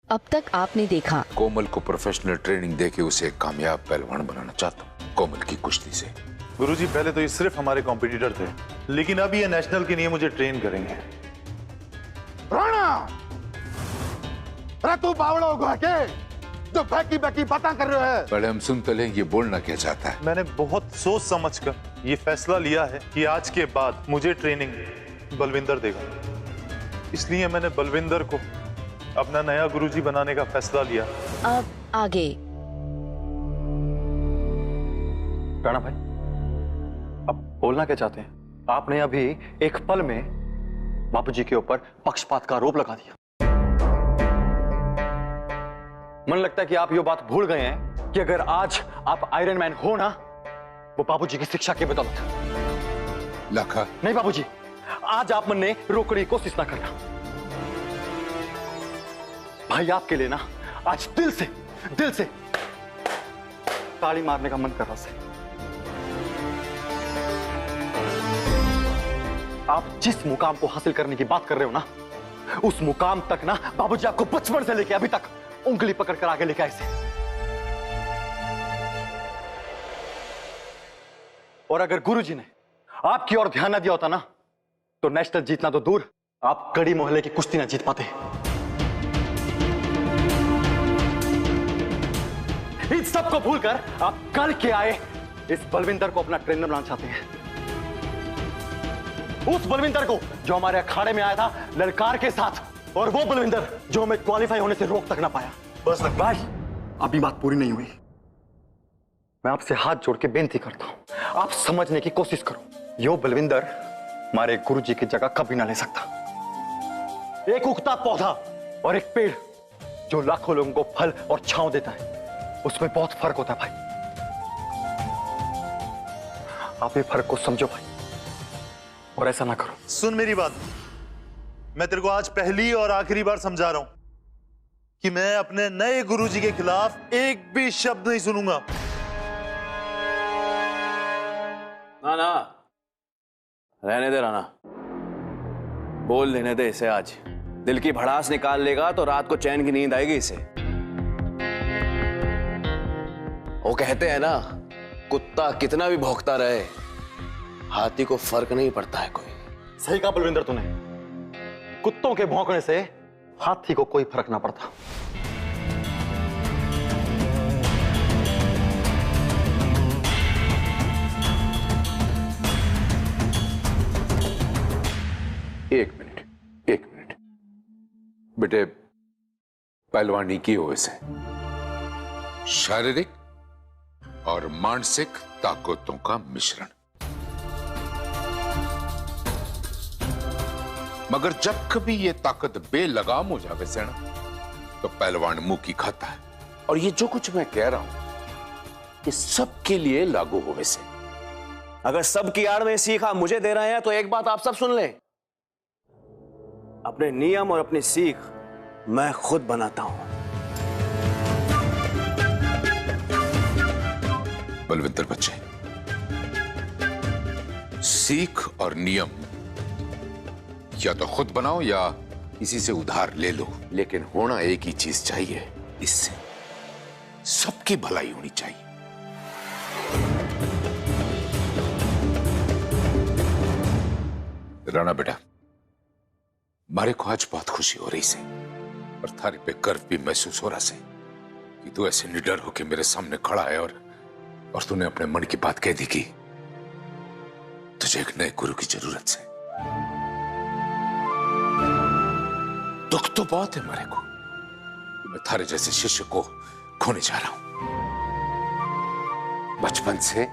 अब तक आपने देखा। कोमल को प्रोफेशनल ट्रेनिंग देके उसे एक कामयाब पहलवान बनाना चाहता हूँ, कोमल की कुश्ती से। गुरुजी, पहले तो ये सिर्फ हमारे कॉम्पिटिटर थे, लेकिन अब ये नेशनल के लिए मुझे ट्रेन करेंगे। राणा, अरे तू बावड़ा होगा के जो बैकी बैकी बातें कर रहे हो? बड़े हम सुन तो लें, ये बोलना क्या चाहता है? मैंने बहुत सोच समझकर ये फैसला लिया है कि आज के बाद मुझे ट्रेनिंग बलविंदर देगा। इसलिए मैंने बलविंदर को अपना नया गुरुजी बनाने का फैसला लिया। अब आगे। राणा भाई, अब बोलना क्या चाहते हैं? आपने अभी एक पल में बापूजी के ऊपर पक्षपात का आरोप लगा दिया। मन लगता है कि आप ये बात भूल गए हैं कि अगर आज आप आयरन मैन हो ना, वो बापूजी की शिक्षा के बदौलत। लाखा, नहीं बापूजी, आज आप मन ने रोकने की कोशिश ना करना। भाई आपके लिए ना आज दिल से ताली मारने का मन कर रहा है। आप जिस मुकाम को हासिल करने की बात कर रहे हो ना, उस मुकाम तक ना बाबूजी आपको बचपन से लेके अभी तक उंगली पकड़कर आगे लेके आए थे। और अगर गुरुजी ने आपकी ओर ध्यान न दिया होता ना, तो नेशनल जीतना तो दूर, आप कड़ी मोहल्ले की कुश्ती ना जीत पाते। इन सबको भूलकर आप कल के आए इस बलविंदर को अपना ट्रेनर बनाना चाहते हैं। उस बलविंदर को जो हमारे अखाड़े में आया था ललकार के साथ, और वो बलविंदर जो हमें क्वालिफाई होने से रोक तक ना पाया। बस भाई, अभी बात पूरी नहीं हुई। मैं आपसे हाथ जोड़ के बेनती करता हूं, आप समझने की कोशिश करो। यो बलविंदर हमारे गुरुजी की जगह कभी ना ले सकता। एक उगता पौधा और एक पेड़ जो लाखों लोगों को फल और छांव देता है, उसमें बहुत फर्क होता है भाई। आप ये फर्क को समझो भाई, और ऐसा ना करो। सुन मेरी बात, मैं तेरे को आज पहली और आखिरी बार समझा रहा हूं कि मैं अपने नए गुरुजी के खिलाफ एक भी शब्द नहीं सुनूंगा। ना, रहने दे राणा, बोल लेने दे इसे। आज दिल की भड़ास निकाल लेगा तो रात को चैन की नींद आएगी इसे। वो कहते हैं ना, कुत्ता कितना भी भौंकता रहे, हाथी को फर्क नहीं पड़ता है कोई। सही कहा बलविंदर तूने, कुत्तों के भौंकने से हाथी को कोई फर्क ना पड़ता। एक मिनट बेटे, पहलवानी की हो इसे शारीरिक और मानसिक ताकतों का मिश्रण। मगर जब कभी ये ताकत बेलगाम हो जावे से ना, तो पहलवान मुंह की खाता है। और ये जो कुछ मैं कह रहा हूं, ये सबके लिए लागू हो। वैसे अगर सबकी आड़ में सीख आप मुझे दे रहे हैं तो एक बात आप सब सुन लें, अपने नियम और अपनी सीख मैं खुद बनाता हूं। बलविंदर बच्चे, सीख और नियम या तो खुद बनाओ या किसी से उधार ले लो, लेकिन होना एक ही चीज चाहिए, इससे सबकी भलाई होनी चाहिए। राणा बेटा, मारे को आज बहुत खुशी हो रही से, और थारे पे गर्व भी महसूस हो रहा से कि तू ऐसे निडर होके मेरे सामने खड़ा है और तूने अपने मन की बात कह दी कि तुझे एक नए गुरु की जरूरत है। दुख तो बहुत है मारे को, मैं थारे जैसे शिष्य को खोने जा रहा हूं। बचपन से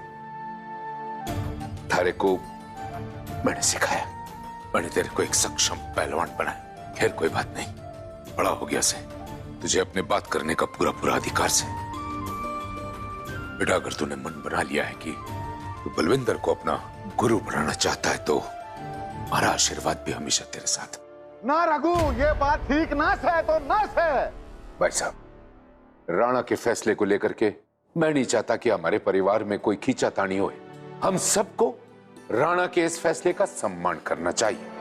थारे को मैंने सिखाया, मैंने तेरे को एक सक्षम पहलवान बनाया। खैर कोई बात नहीं, बड़ा हो गया से तुझे अपने बात करने का पूरा अधिकार से। बेटा, अगर तूने मन बना लिया है कि तू बलविंदर को अपना गुरु बनाना चाहता है, तो हमारा आशीर्वाद भी हमेशा तेरे साथ। ना रघु, ये बात ठीक ना से तो ना से। भाई साहब, राणा के फैसले को लेकर के मैं नहीं चाहता कि हमारे परिवार में कोई खींचातानी हो। हम सबको राणा के इस फैसले का सम्मान करना चाहिए।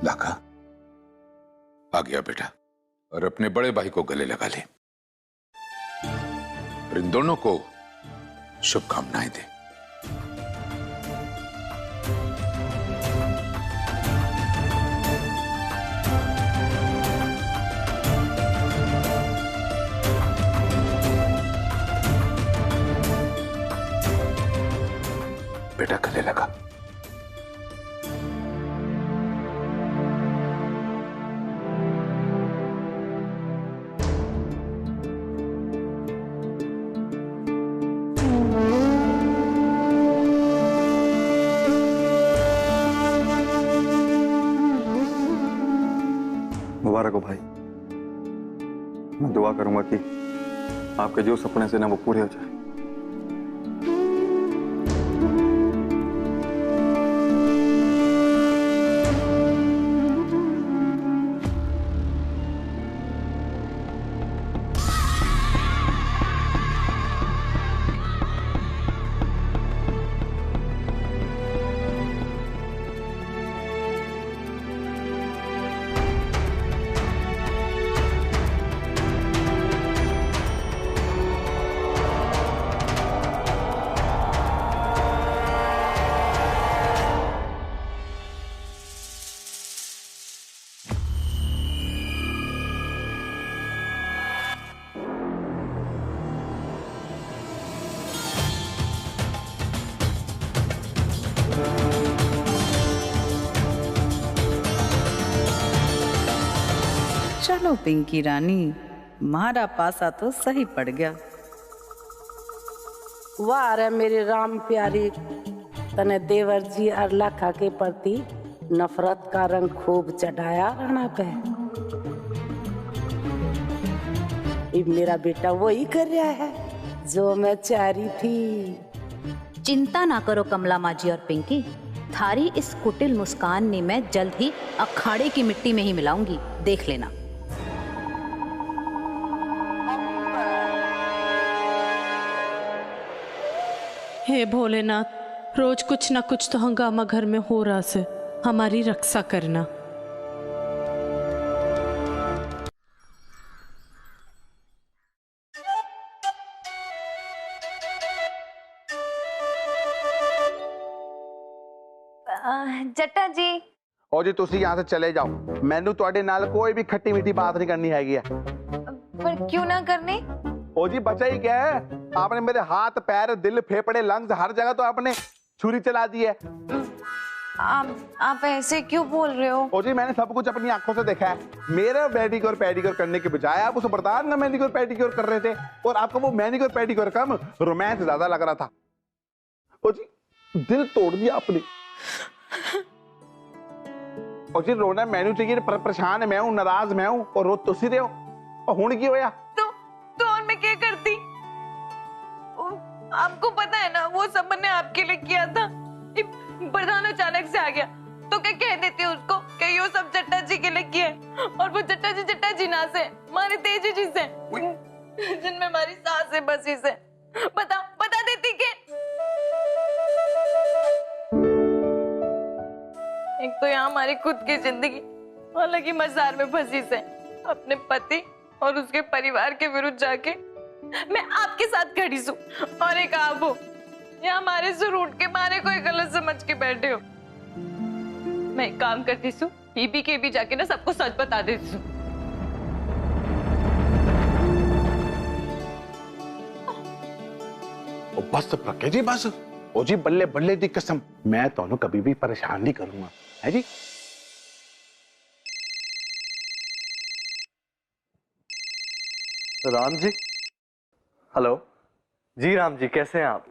लाखा, आ गया बेटा, और अपने बड़े भाई को गले लगा ले और इन दोनों को शुभकामनाएं दे। बेटा गले लगा। मुबारक हो भाई। मैं दुआ करूंगा कि आपके जो सपने से ना वो पूरे हो जाए। चलो पिंकी रानी, मारा पासा तो सही पड़ गया। वाह रे मेरी राम प्यारी, तने देवर जी और लाखा के प्रति नफरत का रंग खूब चढ़ाया राणा पे। ये मेरा बेटा वही कर रहा है जो मैं चाह रही थी। चिंता ना करो कमला माजी और पिंकी, थारी इस कुटिल मुस्कान ने मैं जल्द ही अखाड़े की मिट्टी में ही मिलाऊंगी, देख लेना। हे भोलेनाथ, रोज कुछ ना कुछ तो हंगामा घर में हो रहा से, हमारी रक्षा करना। जट्टा जी, और जी तुसी यहाँ से चले जाओ, मैनू तुहाडे नाल कोई भी खट्टी मीठी बात नहीं करनी हैगी है। पर क्यों ना करने? ओ जी बचा ही क्या है, आपने मेरे हाथ पैर दिल फेफड़े लंग्स हर जगह तो आपने छुरी चला दी है। आप ऐसे क्यों बोल रहे हो? ओ जी मैंने सब कुछ अपनी आंखों से देखा है। मेरा मैनिक्योर पेडिक्योर करने के बजाय आप उस बरदान का मैनिक्योर पेडिक्योर कर रहे थे, और आपको वो मैनिक्योर पेडिक्योर कम रोमांस ज्यादा लग रहा था। ओ जी दिल तोड़ दिया आपने। ओ जी रोना मैनू चाहिए, परेशान मैं हूं, नाराज मैं हूं, और रो तुसी रहे हो। और हुण की होया? तो और मैं क्या करती? आपको पता है ना वो सब मैंने आपके लिए किया था। प्रधान अचानक से आ गया तो क्या कह देती उसको कि ये सब जट्टा जी के लिए किया, और वो जट्टा जी ना से मारे तेजी जी से जिनमें हमारी सास है बसी से बता देती के। एक तो यहाँ हमारी खुद की जिंदगी अलग ही मजार में फंसी से, अपने पति और उसके परिवार के विरुद्ध जाके मैं आपके साथ खड़ी हूँ, और एक आप हो या हमारे से रूठ के मारे कोई गलत समझ के बैठे हो। मैं एक काम करती हूँ, बीबी के भी जाके ना सबको सच बता देती हूँ। बस प्रज्ञा जी बस। ओ जी बल्ले बल्ले दी कसम, मैं तो कभी भी परेशान नहीं करूंगा, है जी। राम जी, हेलो जी। राम जी कैसे हैं आप?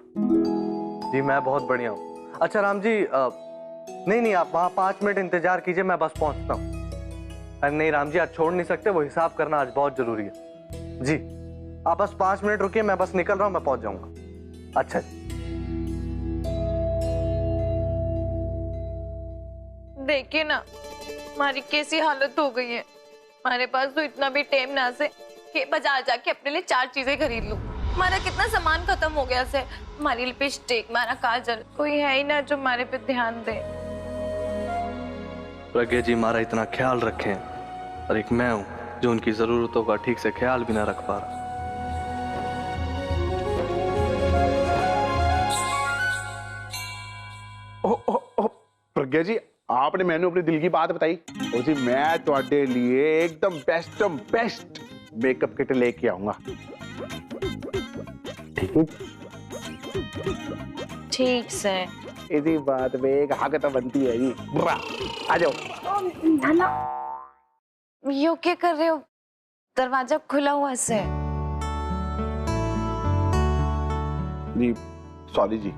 जी मैं बहुत बढ़िया हूँ। अच्छा राम जी, नहीं आप वहाँ 5 मिनट इंतजार कीजिए, मैं बस पहुँचता हूँ। अरे नहीं राम जी, आज छोड़ नहीं सकते, वो हिसाब करना आज बहुत जरूरी है। जी आप बस 5 मिनट रुकिए, मैं बस निकल रहा हूँ, मैं पहुँच जाऊँगा। अच्छा देखिए ना हमारी कैसी हालत हो गई है। हमारे पास तो इतना भी टाइम ना से कि बाजार जाके अपने लिए 4 चीजें खरीद लूं। हमारा कितना सामान खत्म हो गया से, हमारी लिपस्टिक, हमारा काजल, कोई है ही ना जो हमारे पे ध्यान दे। प्रज्ञा जी हमारा इतना ख्याल रखें, और एक मैं हूं जो उनकी जरूरतों का ठीक से ख्याल भी ना रख पा रहा। प्रज्ञा जी, आपने मैंने अपने दिल की बात बताई और जी मैं तुम्हारे लिए एकदम बेस्ट मेकअप किट लेके आऊंगा। ठीक है, ठीक से। इसी बात में एक हक तो बनती है जी। आ जाओ। नाना, यो क्या कर रहे हो? दरवाजा खुला हुआ से। जी सॉरी जी।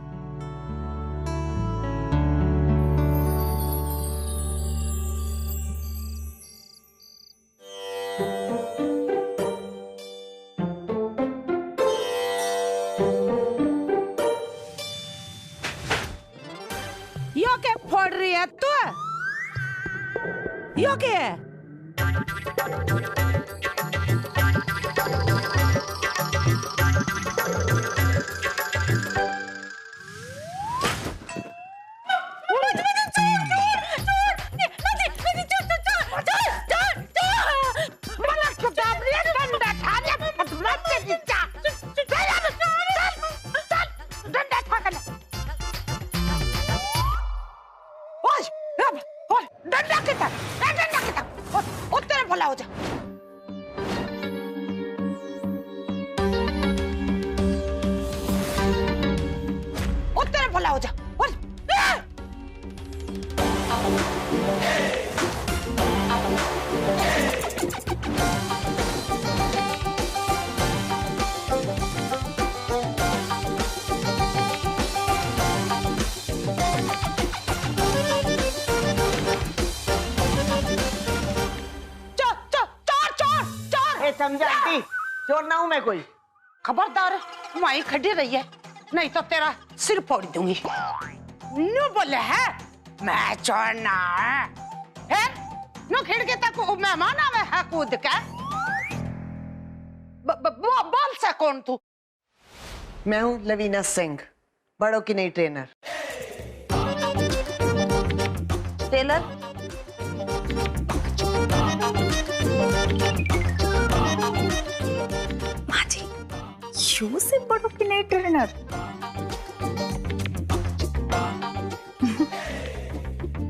यो क्या फोड़ रही है तू? यो क्या है? समझा आंटी, चोर ना हूं मैं कोई। खबरदार, वहीं खड़ी रही है, नहीं तो तेरा सिर फोड़ दूंगी। नो बोले है मैं चोर ना है, नो खिड़की तक मेहमान आवे है कूद के। बोल से कौन तू? मैं हूं लवीना सिंह, बड़ों की नई ट्रेनर। टेलर शू से बड़ों की नई ट्रेनर।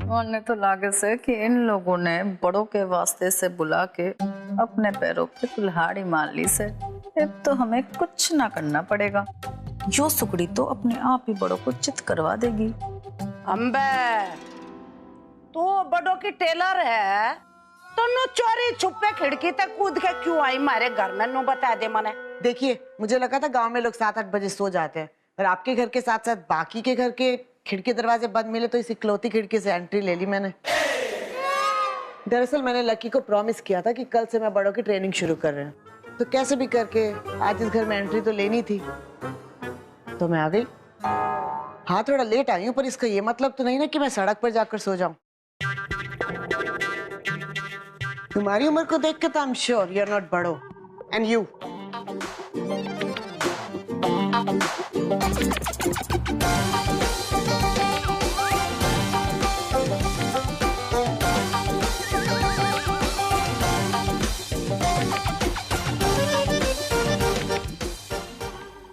उन्हें तो लागे से कि इन लोगों ने बड़ों के वास्ते से बुला के अपने पैरों पे कुल्हाड़ी मार ली से। अब तो हमें कुछ ना करना पड़ेगा, जो सुकड़ी तो अपने आप ही बड़ों को चित करवा देगी। अम्बे, तू बड़ों की टेलर है तो नो चोरी छुपे खिड़की तक कूद के क्यों आई मारे घर में? नो बता दे मने। देखिए, मुझे लगा था गांव में लोग 7-8 बजे सो जाते हैं, और आपके घर के साथ साथ बाकी के घर के खिड़की दरवाजे बंद मिले तो इस इकलौती खिड़की से एंट्री ले ली मैंने। दरअसल मैंने लकी को प्रॉमिस किया था कि कल से मैं बड़ों की ट्रेनिंग शुरू कर रहे हैं, तो कैसे भी करके आज इस घर में एंट्री तो लेनी थी, तो मैं आ गई। हाँ, थोड़ा लेट आई हूँ, पर इसका ये मतलब तो नहीं ना कि मैं सड़क पर जाकर सो जाऊं। तुम्हारी उम्र को देख के तो I am sure you are not बड़ो, एंड यू।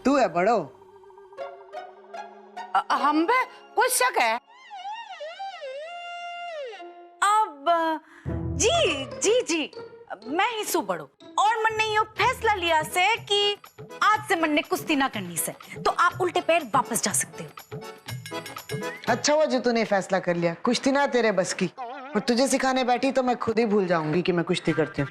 तू है बड़ो। हम पे कुछ शक है? अब जी मैं ही सू बड़ो, और मन ने यो फैसला लिया से कि आज से मन ने कुश्ती ना करनी से, तो आप उल्टे पैर वापस जा सकते हो। अच्छा हुआ जो तूने फैसला कर लिया, कुश्ती ना तेरे बस की, और तुझे सिखाने बैठी तो मैं खुद ही भूल जाऊंगी कि मैं कुश्ती करती हूँ।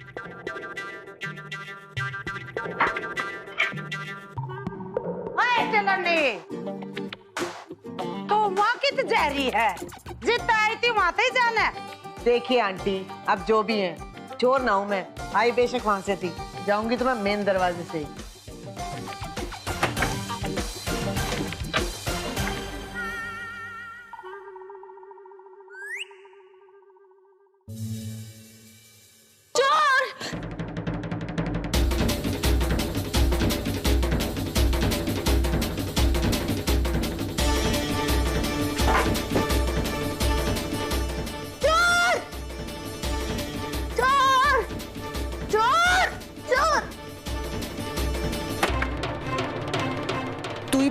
तो वहाँ की तो जा रही है, जितना आई थी वहां ही जाना है। देखिए आंटी, अब जो भी है, चोर ना हूं मैं, आई बेशक वहां से थी, जाऊंगी तो मैं मेन दरवाजे से ही।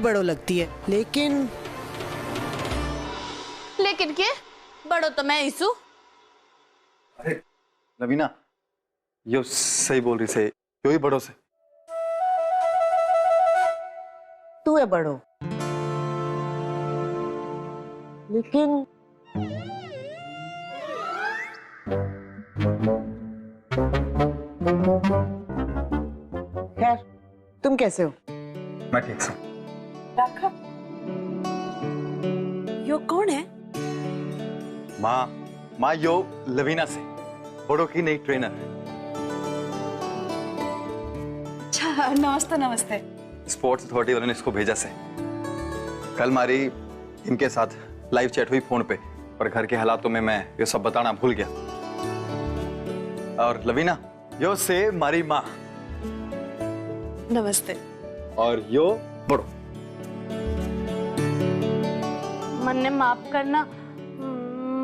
बड़ो लगती है, लेकिन के बड़ो तो मैं इसू। अरे लवीना, यो सही बोल रही से, यो ही बड़ो से। तू है बड़ो, लेकिन खैर तुम कैसे हो? मैं ठीक हूँ। यो कौन है? माँ यो लवीना से, बड़ों की नई ट्रेनर है। अच्छा, नमस्ते नमस्ते। स्पोर्ट्स अथॉरिटी वाले ने इसको भेजा से। कल हमारी इनके साथ लाइव चैट हुई फोन पे, और घर के हालातों में मैं ये सब बताना भूल गया। और लवीना, यो से मारी माँ। नमस्ते। और यो बड़ो। मन ने माफ करना,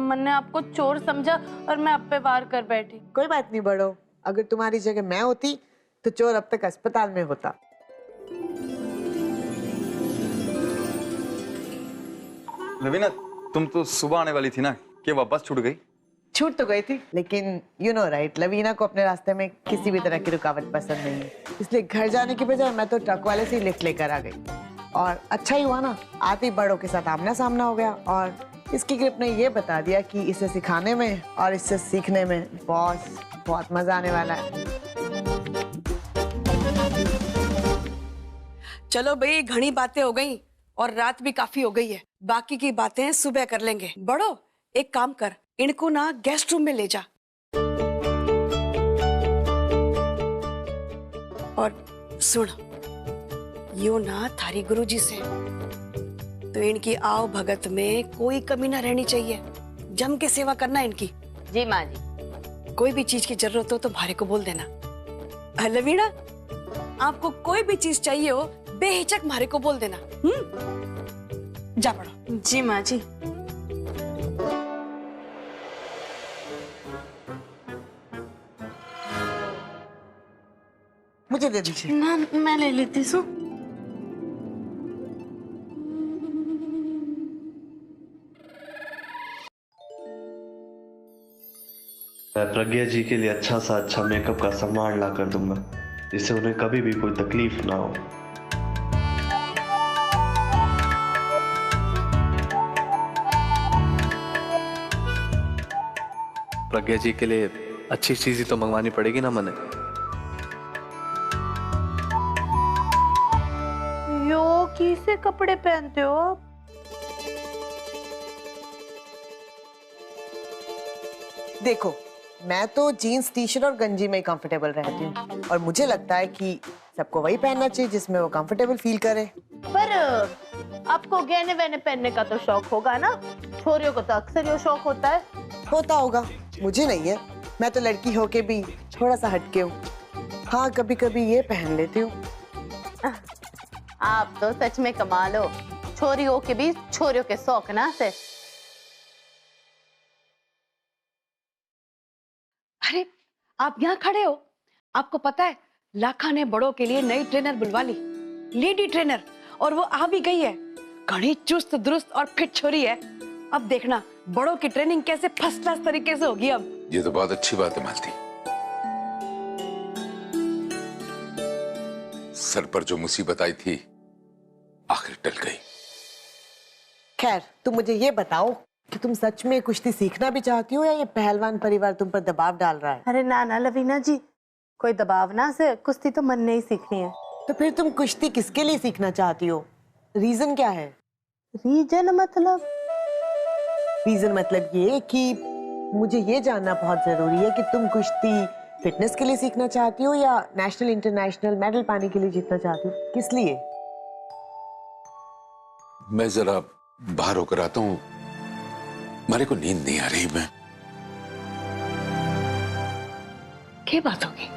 मन ने आपको चोर समझा और मैं आप पे वार कर बैठी। कोई बात नहीं बड़ो, अगर तुम्हारी जगह मैं होती तो चोर अब तक अस्पताल में होता। लवीना, तुम तो सुबह आने वाली थी ना, कि वापस छूट गई? छूट तो गई थी, लेकिन यू नो राइट, लवीना को अपने रास्ते में किसी भी तरह की रुकावट पसंद नहीं है, इसलिए घर जाने की बजाय मैं तो ट्रक वाले से लिफ्ट लेकर आ गई। और अच्छा ही हुआ ना, आते ही बड़ों के साथ आमना सामना हो गया, और इसकी ग्रिप ने ये बता दिया कि इसे सिखाने में और इससे सीखने में बहुत मजा आने वाला है। चलो भाई, घनी बातें हो गई और रात भी काफी हो गई है, बाकी की बातें सुबह कर लेंगे। बड़ो, एक काम कर, इनको ना गेस्ट रूम में ले जा, और सुन, यो ना थारी गुरुजी से, तो इनकी आव भगत में कोई कमी ना रहनी चाहिए, जम के सेवा करना इनकी। जी माँ जी। कोई भी चीज की जरूरत हो तो भारे को बोल देना। लवीना, आपको कोई भी चीज चाहिए हो बेहिचक मारे को बोल देना। जा पड़ो। जी माँ जी। मुझे दे दीजिए। ना, मैं ले लेती हूँ। मैं प्रज्ञा जी के लिए अच्छा सा अच्छा मेकअप का सामान ला कर दूंगा, जिससे उन्हें कभी भी कोई तकलीफ ना हो। प्रज्ञा जी के लिए अच्छी चीज ही तो मंगवानी पड़ेगी ना मने। यो कैसे कपड़े पहनते हो आप? देखो, मैं तो जीन्स टी शर्ट और गंजी में ही कंफर्टेबल रहती हूँ, और मुझे लगता है कि सबको वही पहनना चाहिए जिसमें वो कंफर्टेबल फील करे। पर आपको गहने वहने पहनने का तो शौक होगा ना, छोरियों को तो अक्सर ये शौक होता है। होता होगा, मुझे नहीं है, मैं तो लड़की होके भी थोड़ा सा हटके हूँ। हाँ, कभी कभी ये पहन लेती हूँ। आप तो सच में कमाल हो, छोरी हो के भी छोरियों के शौक ना से। अरे, आप यहाँ खड़े हो, आपको पता है लाखा ने बड़ों के लिए नई ट्रेनर बुलवा ली, लेडी ट्रेनर, और वो आ भी गई है। घनी चुस्त दुरुस्त और फिट छोरी है। अब देखना बड़ों की ट्रेनिंग कैसे फर्स्ट क्लास तरीके से होगी। अब ये तो बहुत अच्छी बात है मालती। सर पर जो मुसीबत आई थी आखिर टल गई। खैर, तुम मुझे ये बताओ कि तुम सच में कुश्ती सीखना भी चाहती हो, या ये पहलवान परिवार तुम पर दबाव डाल रहा है? अरे ना ना लवीना जी, कोई दबाव ना से, कुश्ती तो मन ने ही सीखनी है। तो फिर तुम कुश्ती किसके लिए सीखना चाहती हो? रीजन क्या है? रीजन मतलब? रीजन मतलब ये कि मुझे ये जानना बहुत जरूरी है कि तुम कुश्ती फिटनेस के लिए सीखना चाहती हो या नेशनल इंटरनेशनल मेडल पाने के लिए जीतना चाहती हो? किस लिए? मैं जरा बाहर होकर आता हूँ, मेरे को नींद नहीं आ रही। मैं क्या बात होगी,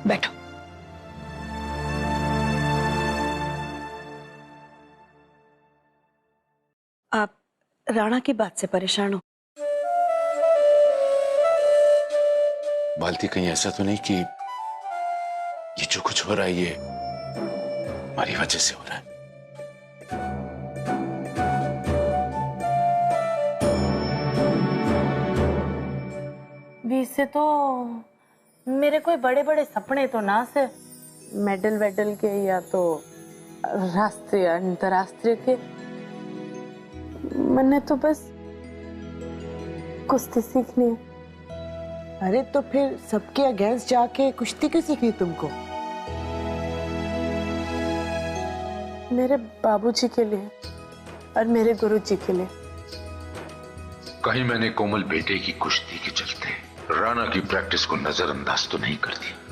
बैठो। आप राणा की बात से परेशान हो? मालती, कहीं ऐसा तो नहीं कि ये जो कुछ हो रहा है ये हमारी वजह से हो रहा है? से तो मेरे कोई बड़े बड़े सपने तो ना से मेडल वेडल के या तो राष्ट्रीय अंतरराष्ट्रीय के। मैंने तो बस कुश्ती सीखनी है। अरे तो फिर सबके अगेंस्ट जाके कुश्ती क्यों सीखनी तुमको? मेरे बाबूजी के लिए और मेरे गुरुजी के लिए। कहीं मैंने कोमल बेटे की कुश्ती के चलते राणा की प्रैक्टिस को नजरअंदाज तो नहीं कर दिया।